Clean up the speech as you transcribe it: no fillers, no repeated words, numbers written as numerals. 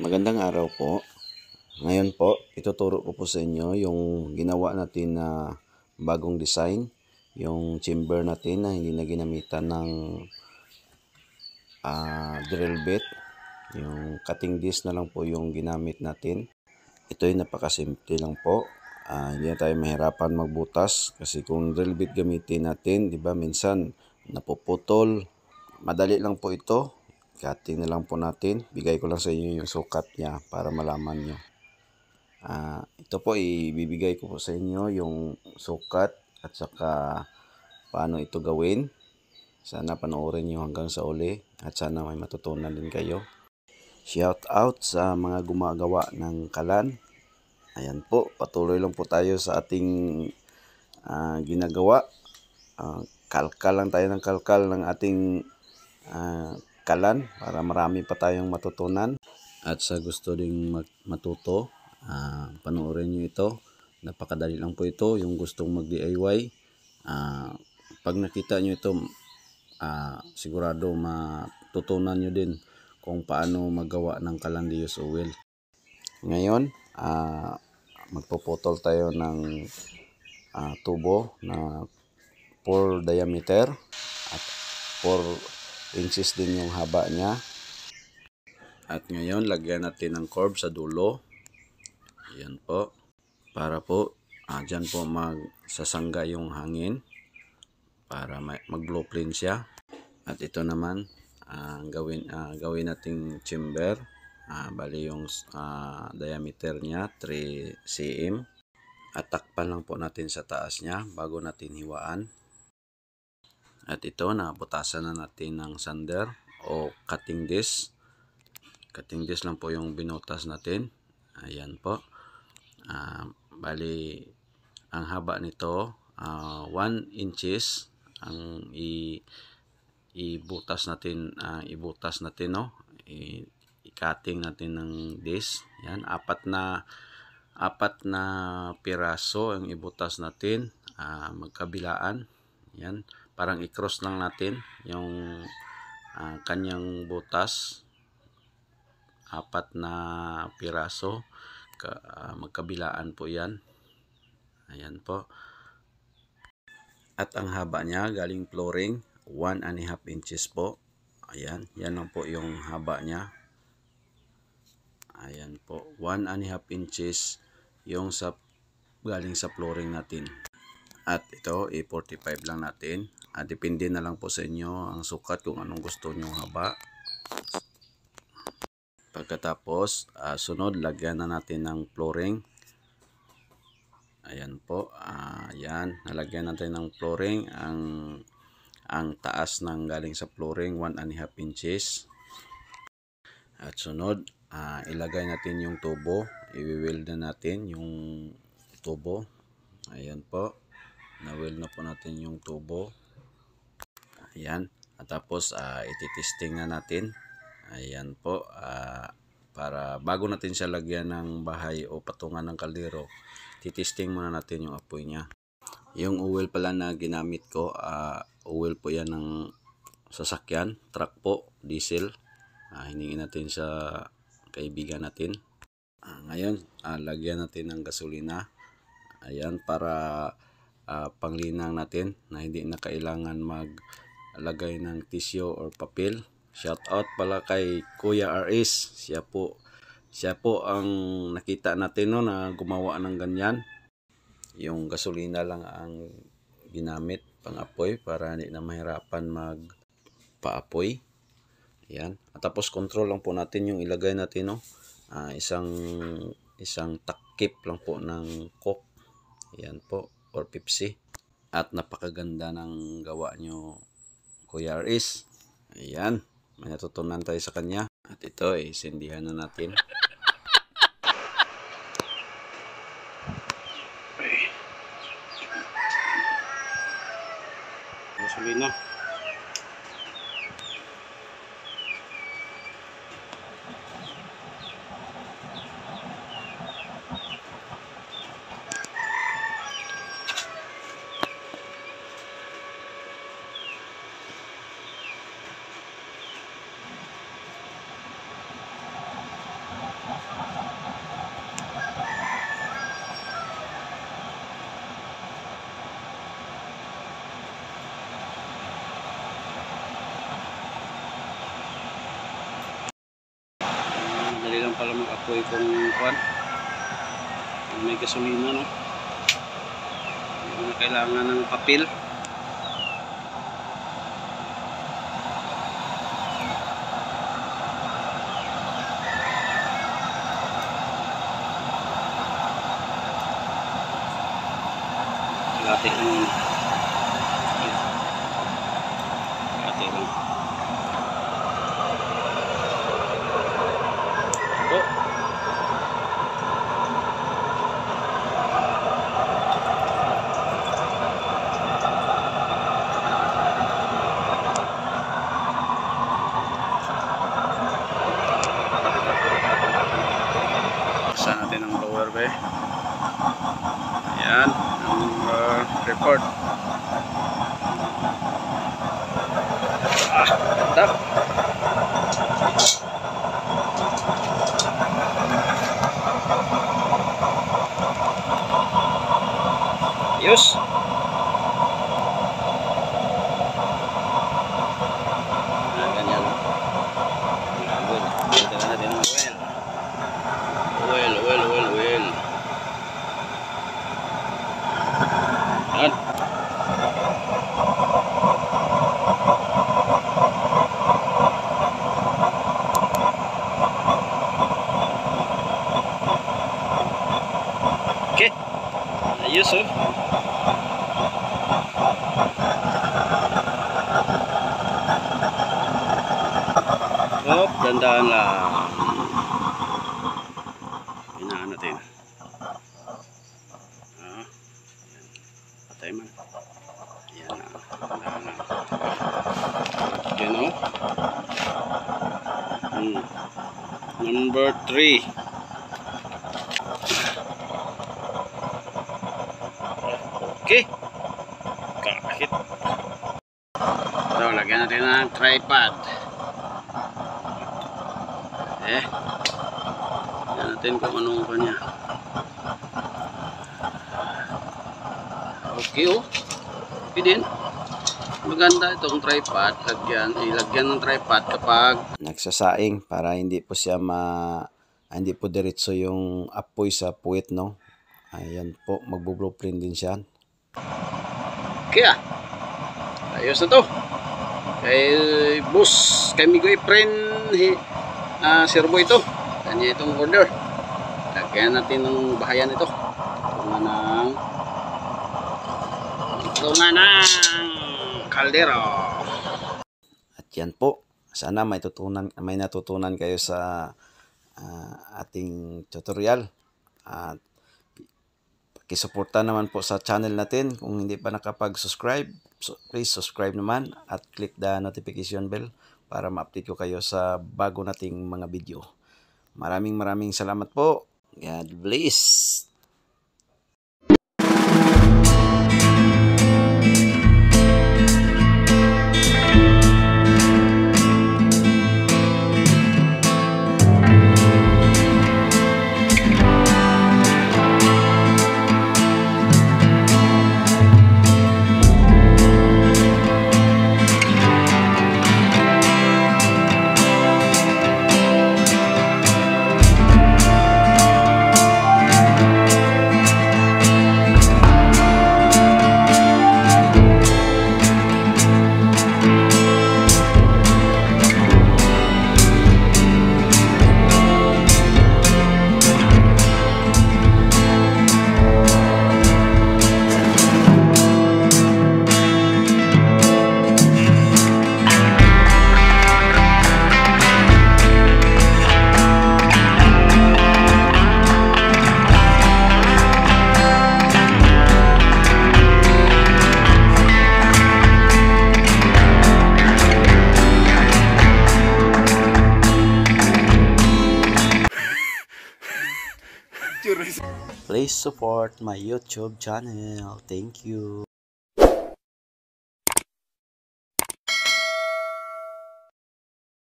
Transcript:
Magandang araw po. Ngayon po, ituturo ko po sa inyo yung ginawa natin na bagong design. Yung chamber natin na hindi na ginamitan ng drill bit. Yung cutting disc na lang po yung ginamit natin. Ito ay napakasimple lang po. Hindi na tayo mahirapan magbutas. Kasi kung drill bit gamitin natin, di ba minsan napuputol. Madali lang po ito. Cutting na lang po natin. Bigay ko lang sa inyo yung sukat niya para malaman nyo. Ito po ibibigay ko po sa inyo yung sukat at saka paano ito gawin. Sana panoorin nyo hanggang sa uli at sana may matutunan din kayo. Shout out sa mga gumagawa ng kalan. Ayan po, patuloy lang po tayo sa ating ginagawa. Kalkal lang tayo ng kalkal ng ating kalan para marami pa tayong matutunan. At sa gusto ding matuto, panoorin nyo ito. Napakadali lang po ito. Yung gustong mag-DIY, pag nakita nyo ito, sigurado matutunan nyo din kung paano magawa ng Calandiyos oil. Ngayon, magpuputol tayo ng tubo na 4 diameter at 4 inches din yung haba niya. At ngayon, lagyan natin ng curve sa dulo. Ayan po. Para po, dyan po magsasangga yung hangin para mag-blow clean siya. At ito naman, gawin nating chamber. Bali yung diameter niya, 3 cm. At takpan lang po natin sa taas niya bago natin hiwaan. At ito, nabutasan na natin ng sander o cutting disc. Cutting disc lang po yung binutas natin. Ayan po. Bali, ang haba nito, 1 inches ang ibutas natin, no? I-cutting natin ng disc. Yan, apat na piraso ang ibutas natin, magkabilaan. Yan, parang i-cross lang natin yung kanyang butas. 4 na piraso, magkabilaan po yan. Ayan po. At ang haba niya galing flooring, 1.5 inches po. Ayan, yan lang po yung haba niya. Ayan po, 1.5 inches yung galing sa flooring natin. At ito, 45 lang natin. Depende na lang po sa inyo ang sukat kung anong gusto nyong haba. Pagkatapos, sunod, lagyan na natin ng flooring. Ayan po, ayan, nalagyan natin ng flooring. Ang taas ng galing sa flooring, 1.5 inches. At sunod, ilagay natin yung tubo. I-weld na natin yung tubo. Ayan po, na-weld na po natin yung tubo. Ayan, at tapos ititesting na natin. Ayan po, para bago natin siya lagyan ng bahay o patungan ng kaldero, titesting muna natin yung apoy niya. Yung oil pala na ginamit ko, oil po yan ng sasakyan, truck po, diesel. Hiningin natin sa kaibigan natin. Ngayon, lagyan natin ng gasolina. Ayan, para panglinang natin na hindi na kailangan maglagay ng tissue or papel. Shout out pala kay Kuya RS. Siya po ang nakita natin, no, na gumawa ng ganyan. Yung gasolina lang ang ginamit pang apoy para hindi na mahirapan magpaapoy. Ayan. At tapos control lang po natin yung ilagay natin, no. Isang takip lang po ng Coke. Ayan po, or Pepsi. At napakaganda ng gawa nyo, Kuya RS. Ayan. May natutunan tayo sa kanya. At ito, sindihan na natin. Gasolina. Dali lang pala mag-apoy kung kuwan. May gasolina, no? Hindi mo na kailangan ng papel. Kalahati lang. Kalahati lang. Ito. Saan natin ang lower bay? Ayan, ang report. Ganda. Ayos. Ganyan. Dito na natin ang oil. Oil. Yan. Okay. Ayos, oh. Oh, dandaan lang. Hinaan natin. Patay man. Ayan na. Dandaan lang. Okay, no? Number 3. Okay. Kahit. So, lagyan natin ng tripod. Yan natin kung anong kanya. Okay, oh. Okay din. Maganda itong tripod. Ilagyan ng tripod kapag nagsasaing para hindi po siya hindi po diretso yung apoy sa puwit, no? Ayan po, magbo-blueprint din siya. Okay, ayos na to. Kay boss, kay Migoy friend, servo ito. Kanya itong order. Lagyan natin ng bahayan ito. Tunga ng kaldero. At yan po. Sana may natutunan kayo sa ating tutorial. At pakisuporta naman po sa channel natin. Kung hindi pa nakapag-subscribe, please subscribe naman at click the notification bell para ma-update ko kayo sa bago nating mga video. Maraming salamat po. God bless. Please support my YouTube channel. Thank you.